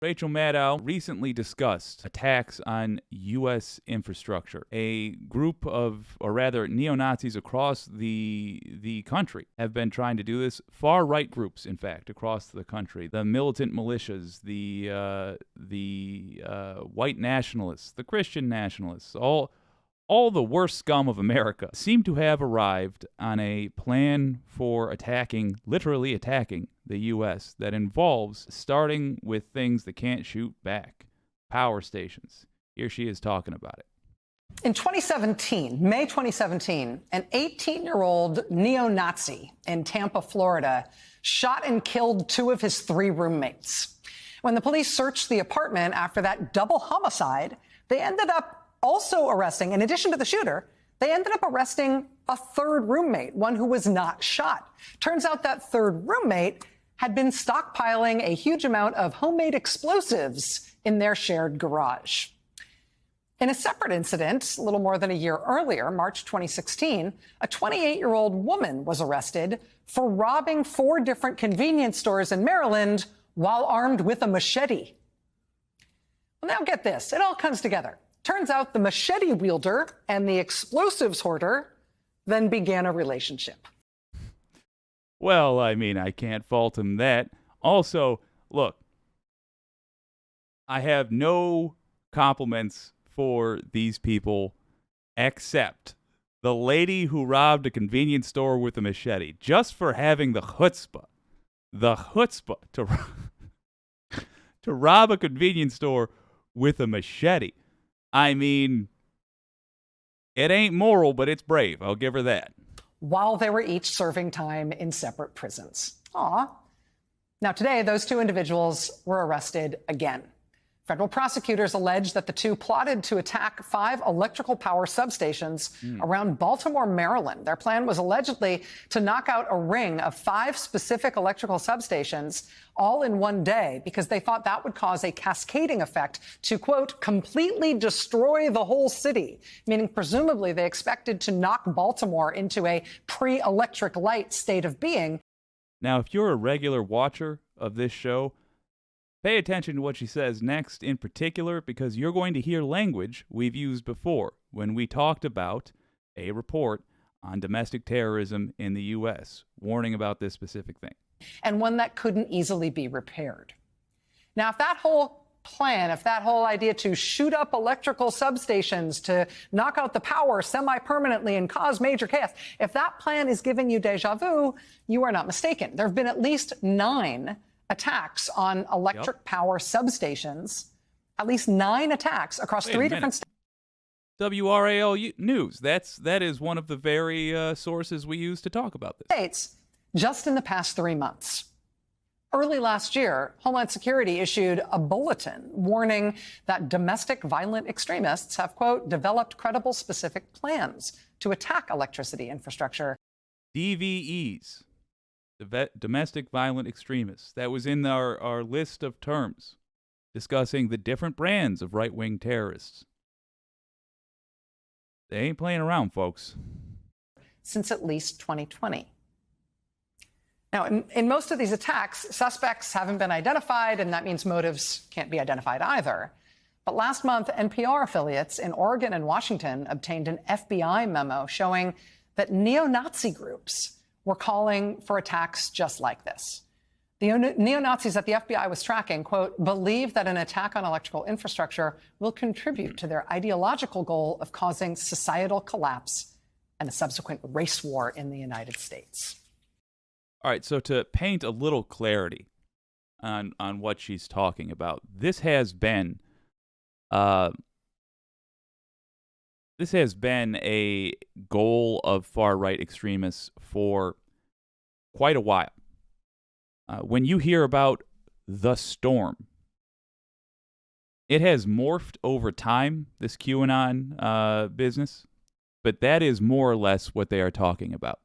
Rachel Maddow recently discussed attacks on U.S. infrastructure. A group of, or rather, neo-Nazis across the country have been trying to do this. Far-right groups, in fact, across the country. The militant militias, the white nationalists, the Christian nationalists, all the worst scum of America seem to have arrived on a plan for literally attacking the U.S. that involves starting with things that can't shoot back. Power stations. Here she is talking about it. In 2017, May 2017, an 18-year-old neo-Nazi in Tampa, Florida, shot and killed 2 of his 3 roommates. When the police searched the apartment after that double homicide, they ended up also arresting, in addition to the shooter, they ended up arresting a 3rd roommate, one who was not shot. Turns out that 3rd roommate had been stockpiling a huge amount of homemade explosives in their shared garage. In a separate incident, a little more than a year earlier, March 2016, a 28-year-old woman was arrested for robbing 4 different convenience stores in Maryland while armed with a machete. Well, now get this. It all comes together. Turns out the machete wielder and the explosives hoarder then began a relationship. Well, I mean, I can't fault him that. Also, look, I have no compliments for these people except the lady who robbed a convenience store with a machete, just for having the chutzpah to rob a convenience store with a machete. I mean, it ain't moral, but it's brave. I'll give her that. While they were each serving time in separate prisons. Now, today, those 2 individuals were arrested again. Federal prosecutors allege that the 2 plotted to attack 5 electrical power substations around Baltimore, Maryland. Their plan was allegedly to knock out a ring of 5 specific electrical substations all in one day because they thought that would cause a cascading effect to, quote, completely destroy the whole city, meaning presumably they expected to knock Baltimore into a pre-electric light state of being. Now, if you're a regular watcher of this show, pay attention to what she says next in particular, because you're going to hear language we've used before when we talked about a report on domestic terrorism in the U.S., warning about this specific thing. And one that couldn't easily be repaired. Now, if that whole plan, if that whole idea to shoot up electrical substations to knock out the power semi-permanently and cause major chaos, if that plan is giving you deja vu, you are not mistaken. There have been at least 9 attacks on electric power substations, at least 9 attacks across 3 different states. WRAL News. That is one of the very sources we use to talk about this. States just in the past 3 months. Early last year, Homeland Security issued a bulletin warning that domestic violent extremists have, quote, developed credible specific plans to attack electricity infrastructure. DVEs. Domestic violent extremists. That was in our list of terms discussing the different brands of right-wing terrorists. They ain't playing around, folks. Since at least 2020. Now, in most of these attacks, suspects haven't been identified, and that means motives can't be identified either. But last month, NPR affiliates in Oregon and Washington obtained an FBI memo showing that neo-Nazi groups were calling for attacks just like this. The neo-Nazis that the FBI was tracking, quote, believe that an attack on electrical infrastructure will contribute to their ideological goal of causing societal collapse and a subsequent race war in the United States. All right, so to paint a little clarity on what she's talking about, this has been a goal of far-right extremists for quite a while. When you hear about the storm, it has morphed over time, this QAnon business, but that is more or less what they are talking about.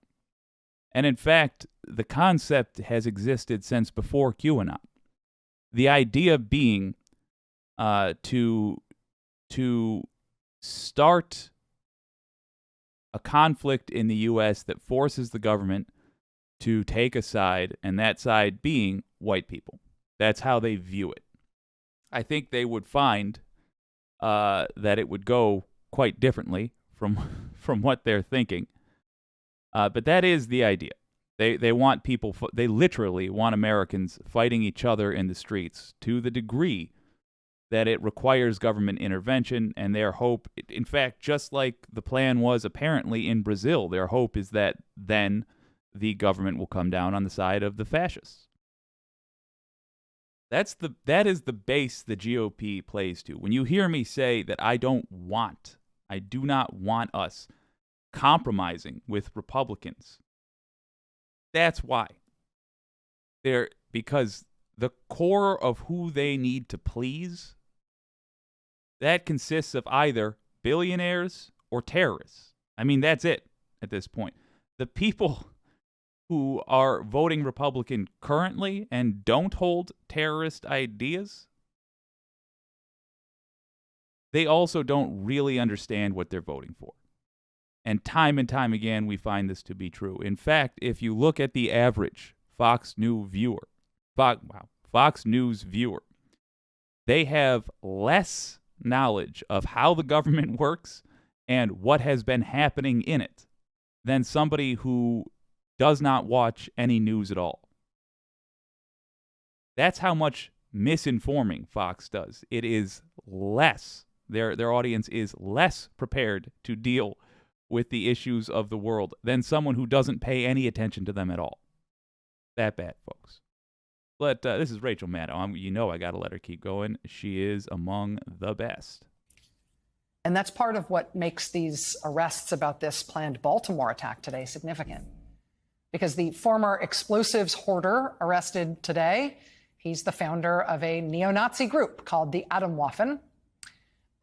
And in fact, the concept has existed since before QAnon. The idea being to start a conflict in the U.S. that forces the government to take a side, and that side being white people. That's how they view it. I think they would find that it would go quite differently from from what they're thinking. But that is the idea. They want people. They literally want Americans fighting each other in the streets to the degree that it requires government intervention. And their hope, in fact, just like the plan was apparently in Brazil, their hope is that then the government will come down on the side of the fascists. That is the base the GOP plays to. When you hear me say that I do not want us compromising with Republicans, that's why. Because the core of who they need to please, that consists of either billionaires or terrorists. I mean, that's it at this point. The people who are voting Republican currently and don't hold terrorist ideas, they also don't really understand what they're voting for. And time again, we find this to be true. In fact, if you look at the average Fox News viewer, they have less knowledge of how the government works and what has been happening in it than somebody who does not watch any news at all. That's how much misinforming Fox does. It is less. Their audience is less prepared to deal with the issues of the world than someone who doesn't pay any attention to them at all. That bad, folks. But this is Rachel Maddow. I got to let her keep going. She is among the best. And that's part of what makes these arrests about this planned Baltimore attack today significant. Because the former explosives hoarder arrested today, he's the founder of a neo-Nazi group called the Atomwaffen.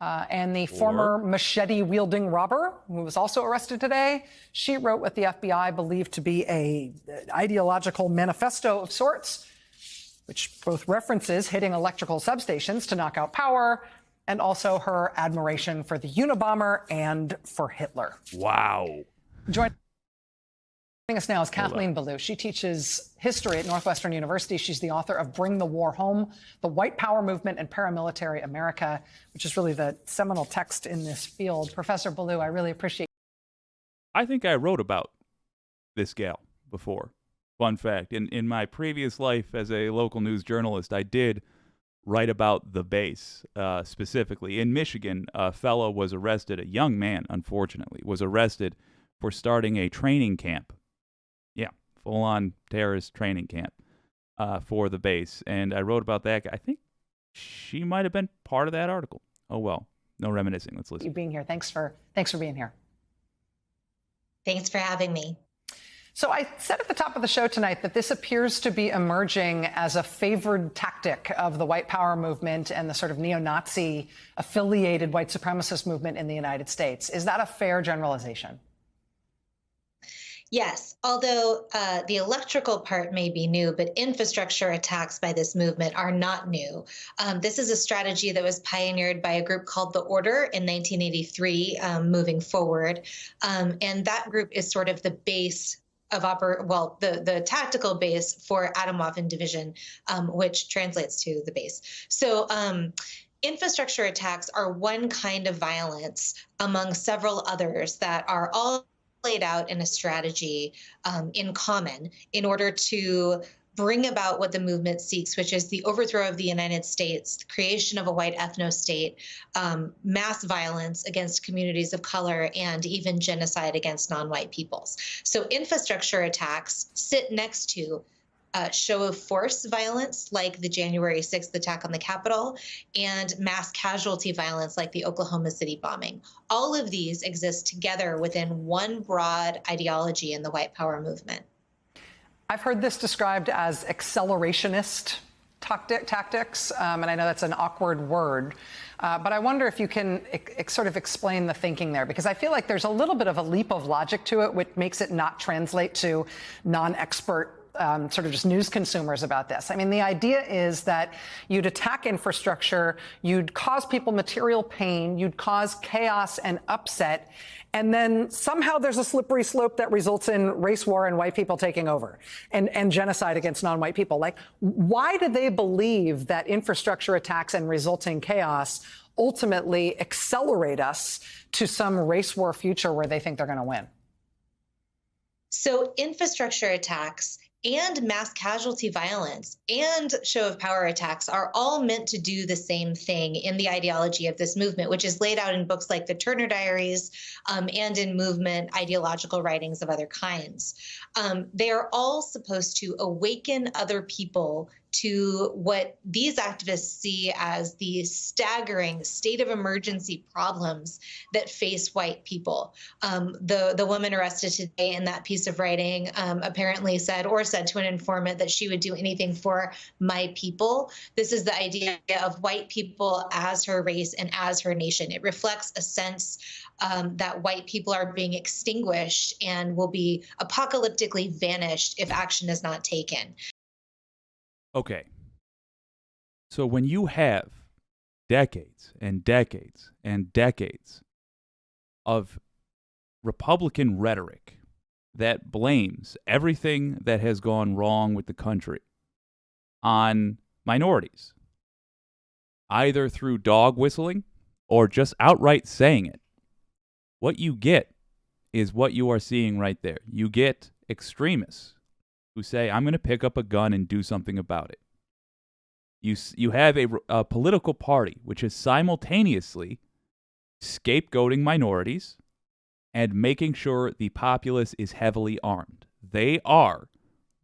And the former machete-wielding robber, who was also arrested today, she wrote what the FBI believed to be an ideological manifesto of sorts, which both references hitting electrical substations to knock out power, and also her admiration for the Unabomber and for Hitler. Wow. Joining us now is Kathleen Ballou. She teaches history at Northwestern University. She's the author of Bring the War Home, The White Power Movement and Paramilitary America, which is really the seminal text in this field. Professor Ballou, I really appreciate. I think I wrote about this gal before. Fun fact, in my previous life as a local news journalist, I did write about the base, specifically. In Michigan, a fellow was arrested, a young man, unfortunately, was arrested for starting a training camp. Yeah, full-on terrorist training camp for the base. And I wrote about that. I think she might have been part of that article. Oh, well, no reminiscing. Let's listen. You being here. Thanks for being here. Thanks for having me. So I said at the top of the show tonight that this appears to be emerging as a favored tactic of the white power movement and the sort of neo-Nazi affiliated white supremacist movement in the United States. Is that a fair generalization? Yes, although the electrical part may be new, but infrastructure attacks by this movement are not new. This is a strategy that was pioneered by a group called The Order in 1983, moving forward. And that group is sort of the base of the tactical base for Atomwaffen Division, which translates to the base. So infrastructure attacks are one kind of violence among several others that are all laid out in a strategy in common in order to bring about what the movement seeks, which is the overthrow of the United States, the creation of a white ethno-state, mass violence against communities of color, and even genocide against non-white peoples. So infrastructure attacks sit next to show of force violence like the January 6th attack on the Capitol and mass casualty violence like the Oklahoma City bombing. All of these exist together within one broad ideology in the white power movement. I've heard this described as accelerationist tactics, and I know that's an awkward word, but I wonder if you can sort of explain the thinking there, because I feel like there's a little bit of a leap of logic to it, which makes it not translate to non-expert sort of just news consumers about this. I mean, the idea is that you'd attack infrastructure, you'd cause people material pain, you'd cause chaos and upset, and then somehow there's a slippery slope that results in race war and white people taking over and genocide against non-white people. Like, why do they believe that infrastructure attacks and resulting chaos ultimately accelerate us to some race war future where they think they're going to win? So infrastructure attacks and mass casualty violence and show of power attacks are all meant to do the same thing in the ideology of this movement, which is laid out in books like the Turner Diaries and in movement ideological writings of other kinds. They are all supposed to awaken other people to what these activists see as the staggering state of emergency problems that face white people. The woman arrested today in that piece of writing apparently said to an informant that she would do anything for my people. This is the idea of white people as her race and as her nation. It reflects a sense that white people are being extinguished and will be apocalyptically vanished if action is not taken. Okay. So when you have decades and decades and decades of Republican rhetoric that blames everything that has gone wrong with the country on minorities, either through dog whistling or just outright saying it, what you get is what you are seeing right there. You get extremists who say, I'm going to pick up a gun and do something about it. You have a political party which is simultaneously scapegoating minorities and making sure the populace is heavily armed. They are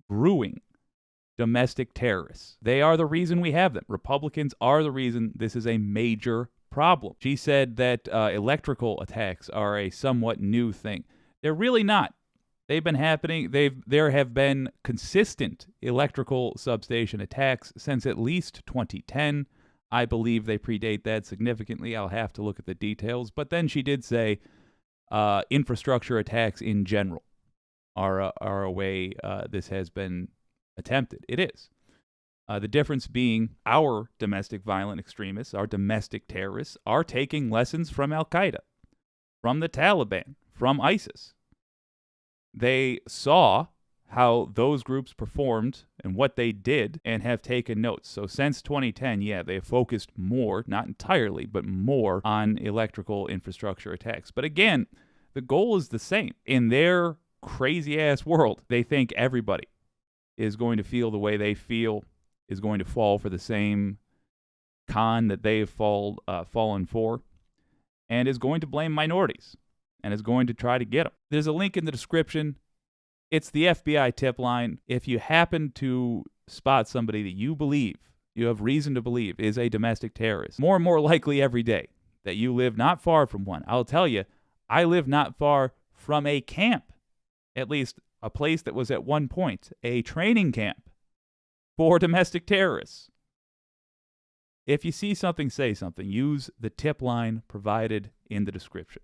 brewing domestic terrorists. They are the reason we have them. Republicans are the reason this is a major problem. She said that electrical attacks are a somewhat new thing. They're really not. They've been happening. There have been consistent electrical substation attacks since at least 2010. I believe they predate that significantly. I'll have to look at the details. But then she did say infrastructure attacks in general are a way this has been attempted. It is. The difference being our domestic violent extremists, our domestic terrorists, are taking lessons from Al-Qaeda, from the Taliban, from ISIS. They saw how those groups performed and what they did and have taken notes. So since 2010, they have focused more, not entirely, but more on electrical infrastructure attacks. But again, the goal is the same. In their crazy-ass world, they think everybody is going to feel the way they feel, is going to fall for the same con that they have fallen for, and is going to blame minorities, and is going to try to get them. There's a link in the description. It's the FBI tip line. If you happen to spot somebody that you believe, you have reason to believe, is a domestic terrorist, more and more likely every day that you live not far from one. I'll tell you, I live not far from a camp, at least a place that was at one point a training camp for domestic terrorists. If you see something, say something. Use the tip line provided in the description.